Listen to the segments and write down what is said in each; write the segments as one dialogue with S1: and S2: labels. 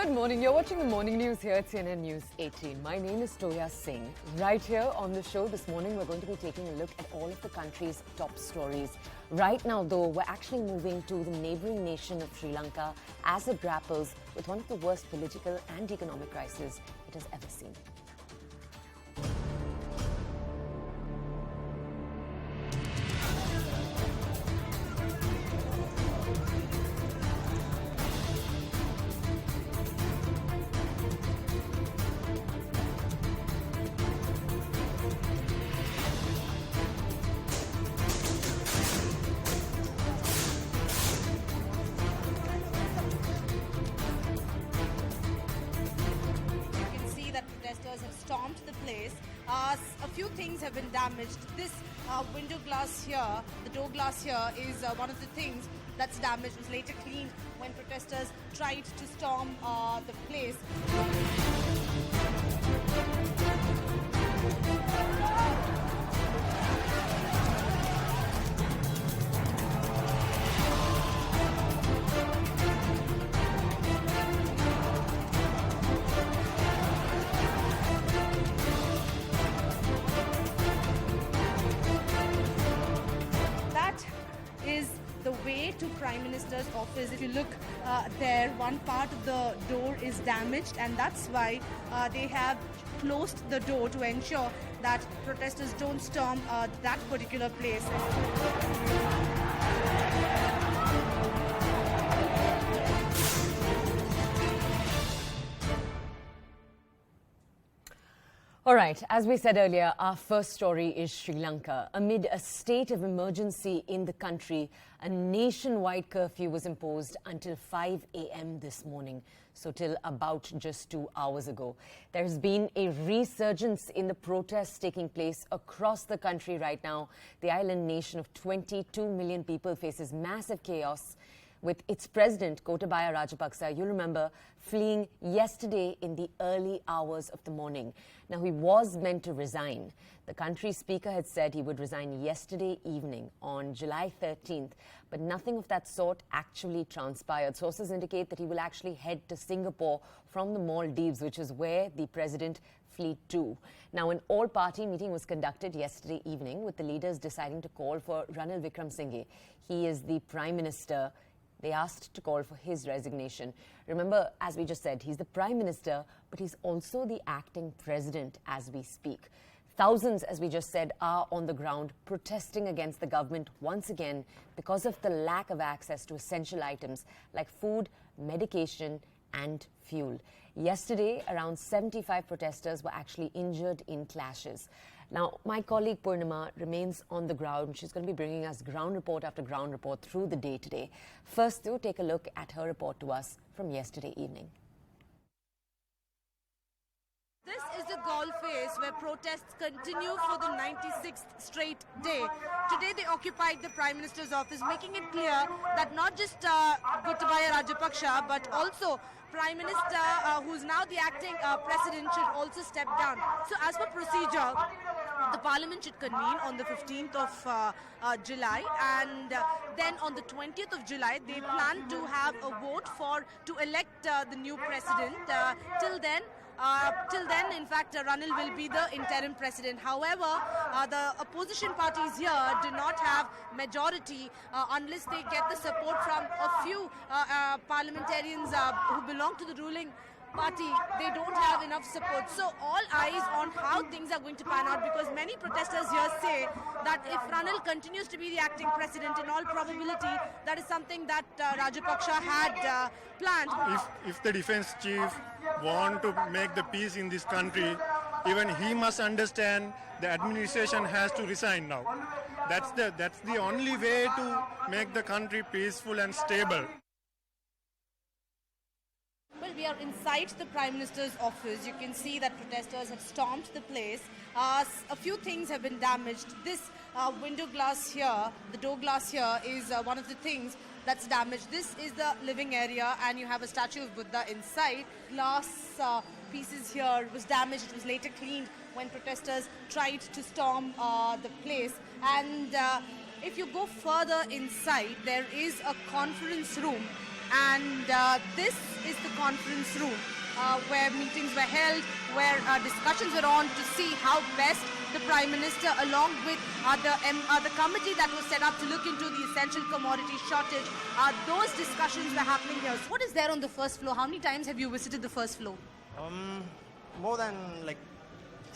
S1: Good morning. You're watching the morning news here at CNN News 18. My name is Toya Singh. Right here on the show this morning, we're going to be taking a look at all of the country's top stories. Right now, though, we're actually moving to the neighboring nation of Sri Lanka as it grapples with one of the worst political and economic crises it has ever seen.
S2: Protesters have stormed the place. A few things have been damaged. This window glass here, the door glass here, is one of the things that's damaged. It was later cleaned when protesters tried to storm the place. Is the way to Prime Minister's office. If you look there, one part of the door is damaged, and that's why they have closed the door to ensure that protesters don't storm that particular place.
S1: All right, as we said earlier, our first story is Sri Lanka. Amid a state of emergency in the country, a nationwide curfew was imposed until 5 a.m. this morning, so till about just 2 hours ago. There has been a resurgence in the protests taking place across the country right now. The island nation of 22 million people faces massive chaos, with its president, Gotabaya Rajapaksa, you remember, fleeing yesterday in the early hours of the morning. Now, he was meant to resign. The country's speaker had said he would resign yesterday evening on July 13th, but nothing of that sort actually transpired. Sources indicate that he will actually head to Singapore from the Maldives, which is where the president fled to. Now, an all-party meeting was conducted yesterday evening, with the leaders deciding to call for Ranil Wickremesinghe. He is the Prime Minister. They asked to call for his resignation. Remember, as we just said, he's the Prime Minister, but he's also the acting president as we speak. Thousands, as we just said, are on the ground protesting against the government once again because of the lack of access to essential items like food, medication, and fuel. Yesterday, around 75 protesters were actually injured in clashes. Now, my colleague Purnima remains on the ground. She's going to be bringing us ground report after ground report through the day today. First, though, take a look at her report to us from yesterday evening.
S2: This is the Galle phase where protests continue for the 96th straight day. Today they occupied the Prime Minister's office, making it clear that not just Gotabaya Rajapaksa but also Prime Minister, who's now the acting president, should also step down. So as per procedure, the Parliament should convene on the 15th of July, and then on the 20th of July they plan to have a vote to elect the new president. Till then, in fact, Ranil will be the interim president. However, the opposition parties here do not have majority unless they get the support from a few parliamentarians who belong to the ruling party. They don't have enough support. So all eyes on how things are going to pan out, because many protesters here say that if Ranil continues to be the acting president, in all probability, that is something that Rajapaksa had planned.
S3: If the defense chief want to make the peace in this country, even he must understand the administration has to resign now. That's the only way to make the country peaceful and stable.
S2: Well, we are inside the Prime Minister's office. You can see that protesters have stormed the place. A few things have been damaged. This window glass here, the door glass here, is one of the things that's damaged. This is the living area, and you have a statue of Buddha inside. Glass pieces here was damaged. It was later cleaned when protesters tried to storm the place. And if you go further inside, there is a conference room and this is the conference room where meetings were held, where discussions were on to see how best the Prime Minister, along with the committee that was set up to look into the essential commodity shortage, those discussions were happening here. So what is there on the first floor? How many times have you visited the first floor?
S4: More than like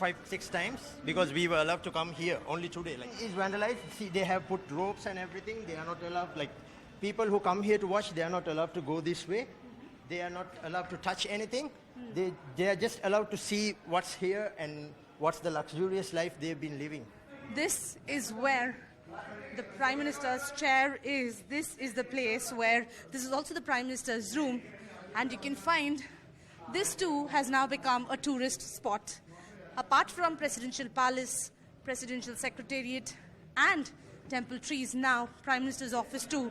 S4: 5-6 times, because we were allowed to come here only today. Like, it's vandalized. See, they have put ropes and everything. They are not allowed, like, people who come here to watch, they are not allowed to go this way. They are not allowed to touch anything. They are just allowed to see what's here and what's the luxurious life they've been living.
S2: This is where the Prime Minister's chair is. This is the place where, this is also the Prime Minister's room, and you can find this too has now become a tourist spot. Apart from Presidential Palace, Presidential Secretariat and Temple Trees, now Prime Minister's office too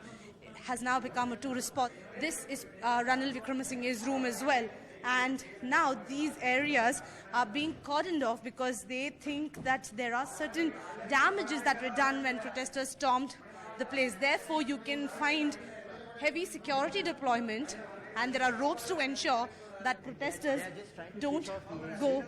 S2: has now become a tourist spot. This is Ranil Wickremesinghe's room as well. And now these areas are being cordoned off because they think that there are certain damages that were done when protesters stormed the place. Therefore, you can find heavy security deployment, and there are ropes to ensure that protesters don't go.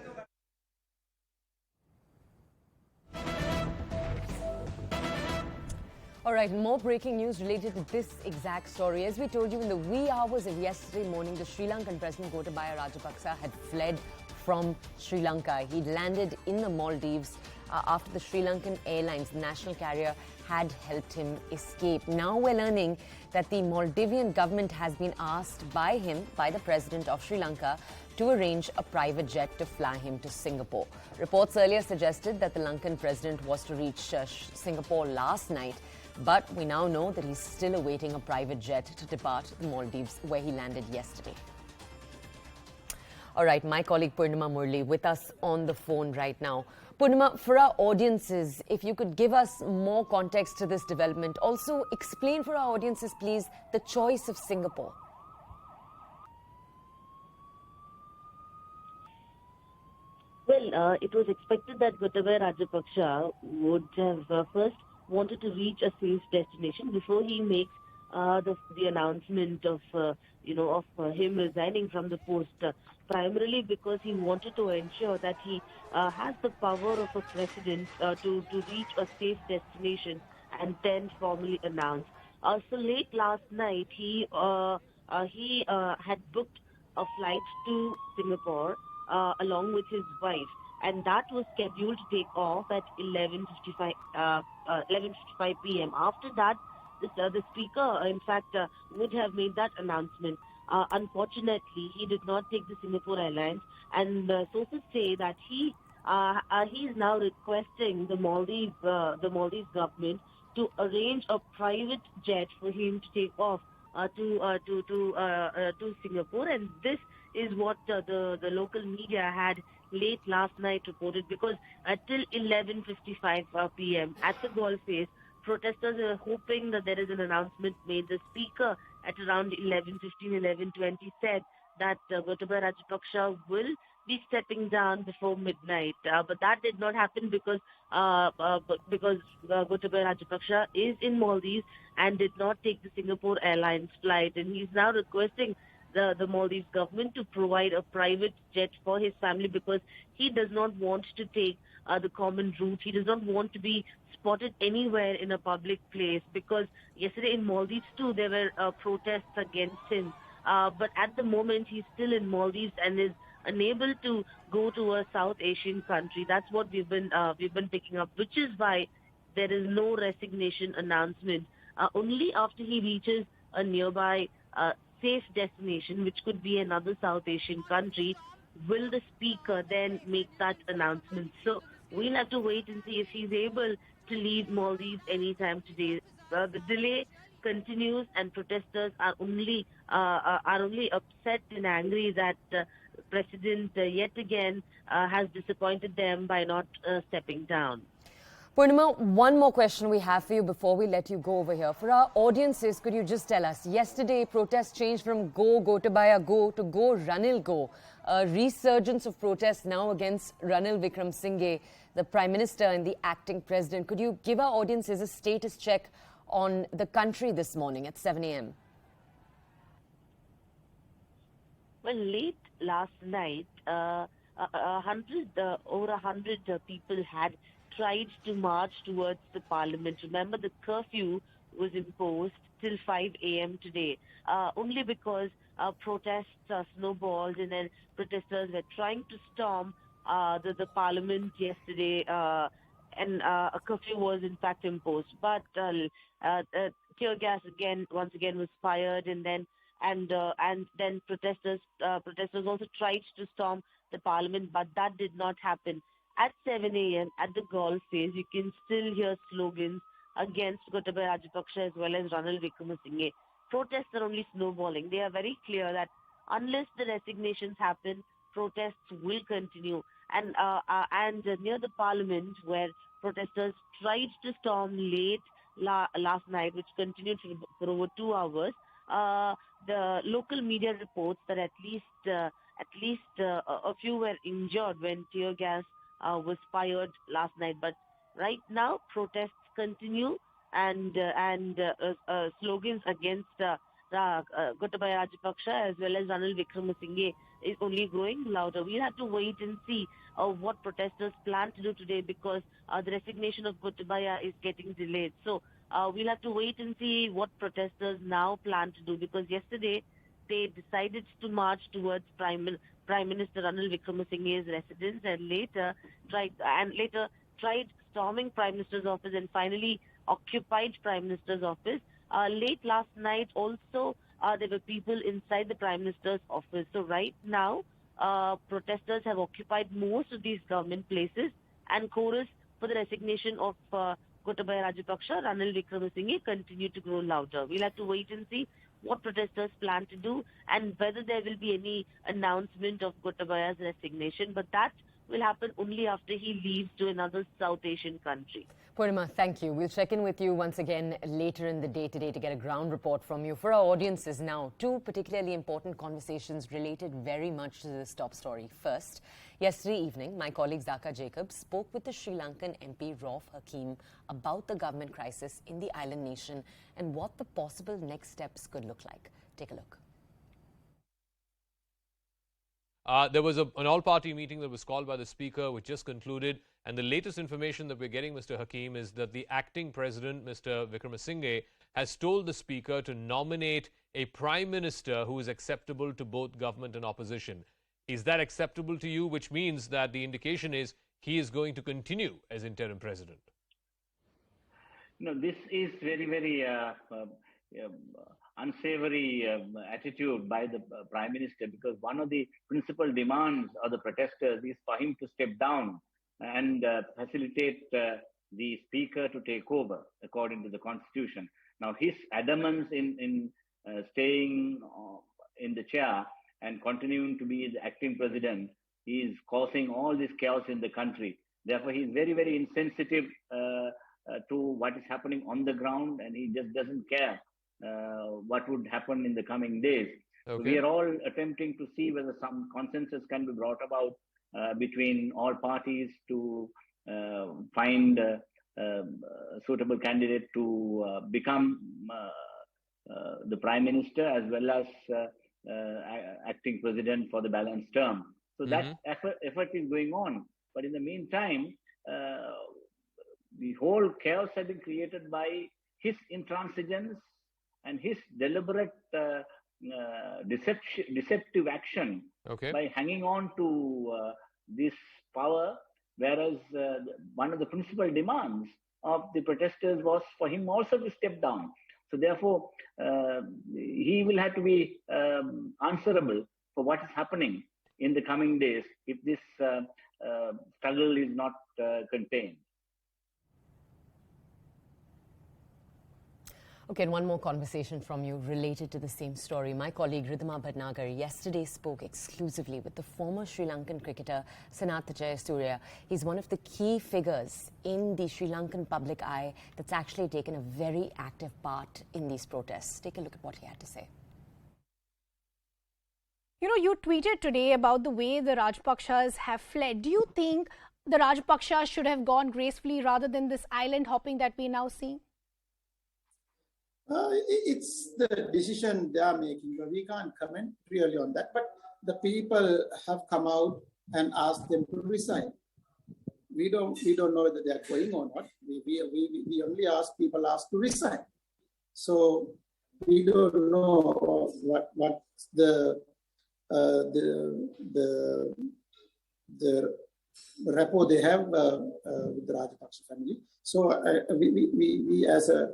S1: All right, more breaking news related to this exact story. As we told you in the wee hours of yesterday morning, the Sri Lankan President Gotabaya Rajapaksa had fled from Sri Lanka. He'd landed in the Maldives after the Sri Lankan Airlines national carrier had helped him escape. Now we're learning that the Maldivian government has been asked by the President of Sri Lanka, to arrange a private jet to fly him to Singapore. Reports earlier suggested that the Lankan president was to reach Singapore last night, but we now know that he's still awaiting a private jet to depart the Maldives, where he landed yesterday. All right, my colleague Purnima Murli with us on the phone right now. Purnima, for our audiences, if you could give us more context to this development. Also, explain for our audiences, please, the choice of Singapore.
S5: Well, it was expected that Gotabaya Rajapaksa would have first wanted to reach a safe destination before he makes the announcement of him resigning from the post. Primarily because he wanted to ensure that he has the power of a president to reach a safe destination and then formally announce. So late last night, he had booked a flight to Singapore along with his wife, and that was scheduled to take off at 11:55 p.m. After that, the speaker, in fact, would have made that announcement. Unfortunately, he did not take the Singapore Airlines, and sources say that he is now requesting the Maldives government to arrange a private jet for him to take off to Singapore, and this is what the local media had late last night reported, because till 11:55 p.m. at the Golf Face, protesters are hoping that there is an announcement made. The speaker at around 11:15, 11:20 said that Gotabaya Rajapaksa will be stepping down before midnight. But that did not happen because Gotabaya Rajapaksa is in Maldives and did not take the Singapore Airlines flight. And he's now requesting the Maldives government to provide a private jet for his family, because he does not want to take the common route. He does not want to be spotted anywhere in a public place, because yesterday in Maldives too there were protests against him. But at the moment he's still in Maldives and is unable to go to a South Asian country. That's what we've been picking up, which is why there is no resignation announcement. Only after he reaches a nearby safe destination, which could be another South Asian country, will the speaker then make that announcement. So we'll have to wait and see if he's able to leave Maldives anytime today. The delay continues, and protesters are only upset and angry that President yet again has disappointed them by not stepping down.
S1: Purnima, one more question we have for you before we let you go over here. For our audiences, could you just tell us, yesterday protests changed from Go Gotabaya Go to Go Ranil Go. A resurgence of protests now against Ranil Wickremesinghe, the Prime Minister and the acting President. Could you give our audiences a status check on the country this morning at 7 a.m.?
S5: Well, late last night, over 100 people had tried to march towards the parliament. Remember, the curfew was imposed till 5 a.m. today, only because protests snowballed and then protesters were trying to storm the parliament yesterday, and a curfew was in fact imposed. But tear gas once again was fired, and then protesters also tried to storm the parliament, but that did not happen. At 7 a.m. at the golf phase, you can still hear slogans against Gotabaya Rajapaksa as well as Ranil Wickremesinghe. Protests are only snowballing. They are very clear that unless the resignations happen, protests will continue. And near the parliament, where protesters tried to storm late last night, which continued for over 2 hours, the local media reports that at least a few were injured when tear gas was fired last night. But right now, protests continue, and slogans against Gotabaya Rajapaksa as well as Ranil Wickremesinghe is only growing louder. We'll have to wait and see what protesters plan to do today, because the resignation of Gotabaya is getting delayed. So we'll have to wait and see what protesters now plan to do, because yesterday they decided to march towards Prime Minister Ranil Wickremesinghe's residence, and later tried storming Prime Minister's office and finally occupied Prime Minister's office. Late last night also there were people inside the Prime Minister's office. So right now protesters have occupied most of these government places, and chorus for the resignation of Gotabaya Rajapaksa, Ranil Wickremesinghe continue to grow louder. We'll have to wait and see what protesters plan to do and whether there will be any announcement of Gotabaya's resignation. But that will happen only after he leaves to another South Asian country.
S1: Purnima, thank you. We'll check in with you once again later in the day today to get a ground report from you. For our audiences now, two particularly important conversations related very much to this top story. First, yesterday evening, my colleague Zaka Jacobs spoke with the Sri Lankan MP Rauf Hakim about the government crisis in the island nation and what the possible next steps could look like. Take a look.
S6: There was an all-party meeting that was called by the Speaker, which just concluded. And the latest information that we're getting, Mr. Hakim, is that the acting president, Mr. Wickremesinghe, has told the Speaker to nominate a Prime Minister who is acceptable to both government and opposition. Is that acceptable to you? Which means that the indication is he is going to continue as interim president.
S7: No, this is very unsavory attitude by the Prime Minister, because one of the principal demands of the protesters is for him to step down and facilitate the Speaker to take over according to the Constitution. Now, his adamance in staying in the chair and continuing to be the acting president is causing all this chaos in the country. Therefore, he is very insensitive to what is happening on the ground, and he just doesn't care what would happen in the coming days. Okay. So we are all attempting to see whether some consensus can be brought about between all parties to find a suitable candidate to become the Prime Minister as well as acting president for the balanced term. So that effort is going on. But in the meantime, the whole chaos has been created by his intransigence and his deliberate deceptive action by hanging on to this power, whereas one of the principal demands of the protesters was for him also to step down. So therefore, he will have to be answerable for what is happening in the coming days if this struggle is not contained.
S1: Okay, and one more conversation from you related to the same story. My colleague Ridhima Bhatnagar yesterday spoke exclusively with the former Sri Lankan cricketer Sanath Jayasuriya. He's one of the key figures in the Sri Lankan public eye that's actually taken a very active part in these protests. Take a look at what he had to say.
S8: You know, you tweeted today about the way the Rajapakshas have fled. Do you think the Rajapakshas should have gone gracefully rather than this island hopping that we now see?
S9: It's the decision they are making. We can't comment really on that. But the people have come out and asked them to resign. We don't know whether they are going or not. We only ask people asked to resign. So we don't know what the rapport they have with the Rajapaksa family. So we as a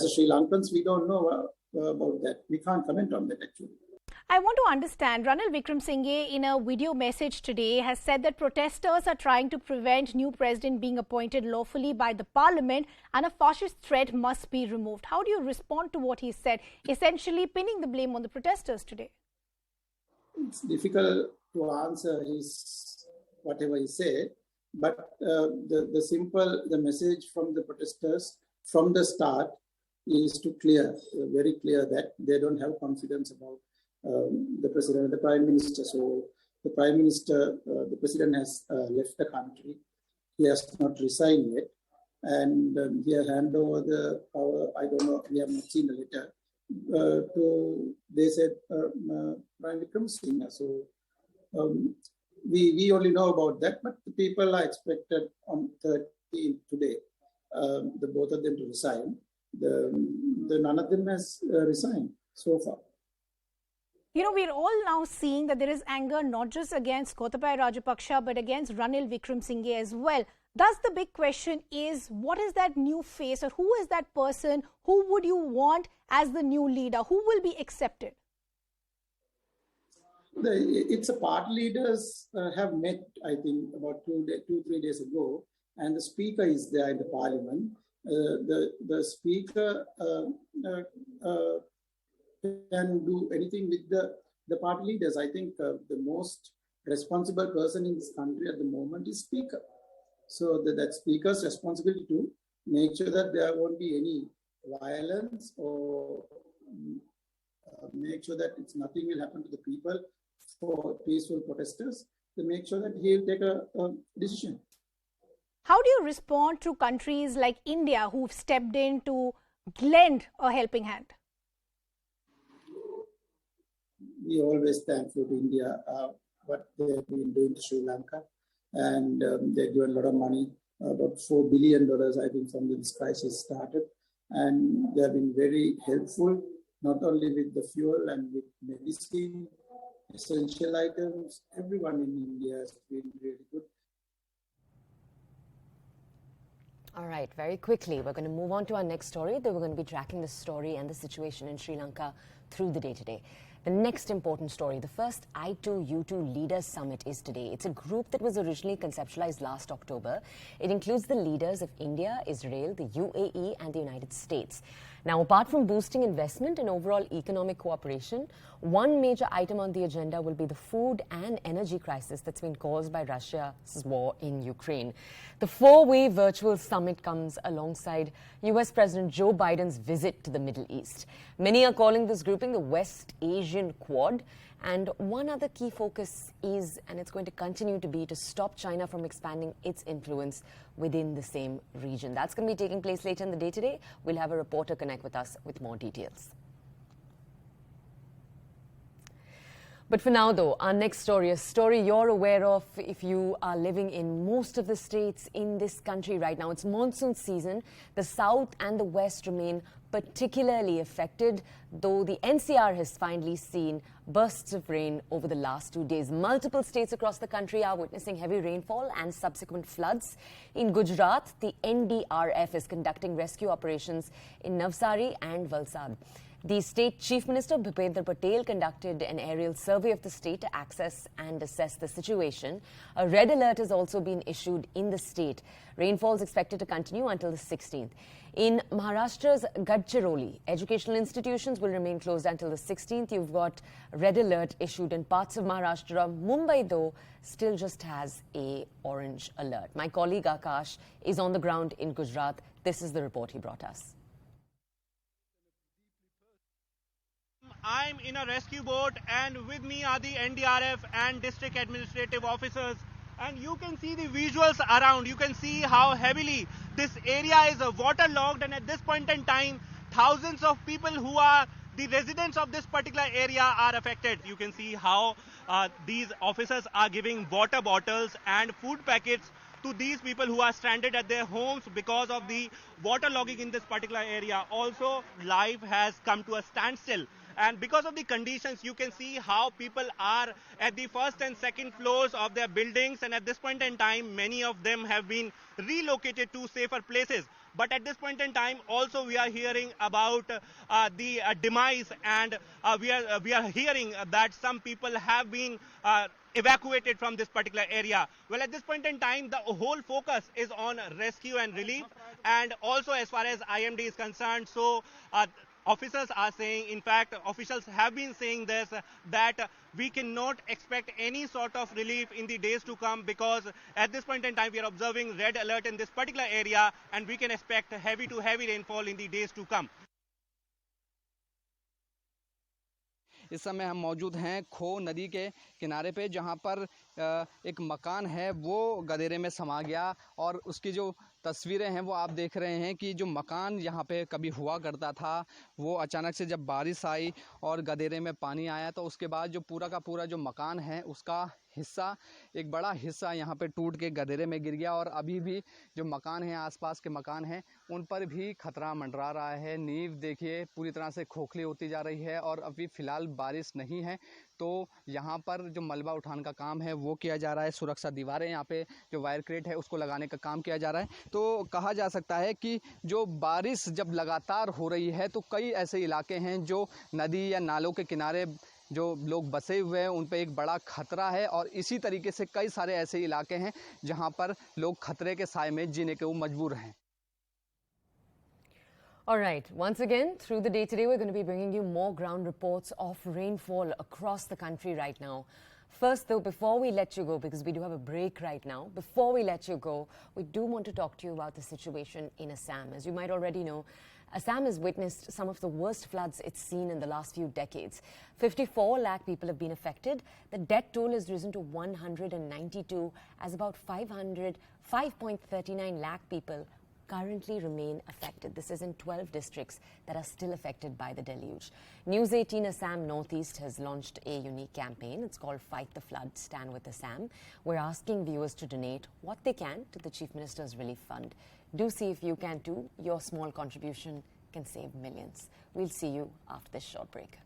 S9: Sri Lankans, we don't know about that. We can't comment on that actually.
S8: I want to understand, Ranil Wickremesinghe in a video message today has said that protesters are trying to prevent new president being appointed lawfully by the parliament and a fascist threat must be removed. How do you respond to what he said, essentially pinning the blame on the protesters today?
S9: It's difficult to answer whatever he said, but the message from the protesters from the start is very clear that they don't have confidence about the president and the prime minister. So the prime minister, the president has left the country. He has not resigned yet, and he has handed over the power. I don't know. We have not seen the letter. They said Prime Wickremesinghe. So we only know about that, but the people are expected on 13th today. The both of them to resign. None of them has resigned so far.
S8: You know, we're all now seeing that there is anger not just against Gotabaya Rajapaksa but against Ranil Wickremesinghe as well. Thus, the big question is, what is that new face, or who is that person? Who would you want as the new leader? Who will be accepted?
S9: It's a party leaders have met, I think, about 2-3 days ago, and the speaker is there in the parliament. The speaker can do anything with the party leaders. I think the most responsible person in this country at the moment is speaker. So that speaker's responsibility to make sure that there won't be any violence, or make sure that nothing will happen to the people for peaceful protesters, to make sure that he'll take a decision.
S8: How do you respond to countries like India who've stepped in to lend a helping hand?
S9: We always thankful to India, what they have been doing to Sri Lanka, and they're given a lot of money, about $4 billion, I think, from this crisis started, and they have been very helpful, not only with the fuel and with medicine, essential items. Everyone in India has been really good.
S1: All right, very quickly, we're going to move on to our next story. Then we're going to be tracking the story and the situation in Sri Lanka through the day today. The next important story, the first I2U2 Leaders Summit is today. It's a group that was originally conceptualized last October. It includes the leaders of India, Israel, the UAE and the United States. Now, apart from boosting investment and overall economic cooperation, one major item on the agenda will be the food and energy crisis that's been caused by Russia's war in Ukraine. The four-way virtual summit comes alongside US President Joe Biden's visit to the Middle East. Many are calling this grouping the West Asian Quad. And one other key focus is, and it's going to continue to be, to stop China from expanding its influence within the same region. That's going to be taking place later in the day today. We'll have a reporter connect with us with more details. But for now, though, our next story, a story you're aware of if you are living in most of the states in this country right now. It's monsoon season. The south and the west remain particularly affected, though the NCR has finally seen bursts of rain over the last 2 days. Multiple states across the country are witnessing heavy rainfall and subsequent floods. In Gujarat, the NDRF is conducting rescue operations in Navsari and Valsad. The State Chief Minister Bhupendra Patel conducted an aerial survey of the state to access and assess the situation. A red alert has also been issued in the state. Rainfall is expected to continue until the 16th. In Maharashtra's Gadchiroli, educational institutions will remain closed until the 16th. You've got red alert issued in parts of Maharashtra. Mumbai, though, still just has a orange alert. My colleague Akash is on the ground in Gujarat. This is the report he brought us.
S10: I'm in a rescue boat, and with me are the NDRF and district administrative officers. And you can see the visuals around. You can see how heavily this area is waterlogged, and at this point in time, thousands of people who are the residents of this particular area are affected. You can see how these officers are giving water bottles and food packets to these people who are stranded at their homes because of the water logging in this particular area. Also, life has come to a standstill. And because of the conditions, you can see how people are at the first and second floors of their buildings. And at this point in time, many of them have been relocated to safer places. But at this point in time, also we are hearing about the demise, and we are hearing that some people have been evacuated from this particular area. Well, at this point in time, the whole focus is on rescue and relief, and also as far as IMD is concerned. So officers are saying, in fact, officials have been saying this, that we cannot expect any sort of relief in the days to come, because at this point in time we are observing red alert in this particular area, and we can expect heavy to heavy rainfall in the days to come.
S11: इस समय हम मौजूद हैं खो नदी के किनारे पे, जहां पर एक मकान है वो गदेरे में समा गया, और उसकी जो तस्वीरें हैं वो आप देख रहे हैं कि जो मकान यहाँ पे कभी हुआ करता था वो अचानक से जब बारिश आई और गदेरे में पानी आया तो उसके बाद जो पूरा का पूरा जो मकान है उसका हिस्सा, एक बड़ा हिस्सा यहाँ पे टूट के गदेरे में गिर गया। और अभी भी जो मकान हैं, आसपास के मकान हैं, उन पर भी खतरा मंडरा रहा है। नींव देखिए पूरी तरह से खोखली होती जा रही है, और अभी फ़िलहाल बारिश नहीं है तो यहाँ पर जो मलबा उठान का काम है वो किया जा रहा है। सुरक्षा दीवारें, यहाँ पे जो वायर क्रेट है उसको लगाने का काम किया जा रहा है। तो कहा जा सकता है कि जो बारिश जब लगातार हो रही है तो कई ऐसे इलाके हैं जो नदी या नालों के किनारे जो लोग बसे हुए हैं उन पे एक बड़ा खतरा है, और इसी तरीके से कई सारे ऐसे इलाके हैं जहां पर लोग खतरे के साए में जीने के वो मजबूर हैं।
S1: All right, once again, through the day today, we're going to be bringing you more ground reports of rainfall across the country right now. First, though, before we let you go, because we do have a break right now, before we let you go, we do want to talk to you about the situation in Assam. As you might already know, Assam has witnessed some of the worst floods it's seen in the last few decades. 54 lakh people have been affected. The death toll has risen to 192, as about 5.39 lakh people currently remain affected. This is in 12 districts that are still affected by the deluge. News 18 Assam Northeast has launched a unique campaign. It's called Fight the Flood, Stand with Assam. We're asking viewers to donate what they can to the Chief Minister's Relief Fund. Do see if you can too. Your small contribution can save millions. We'll see you after this short break.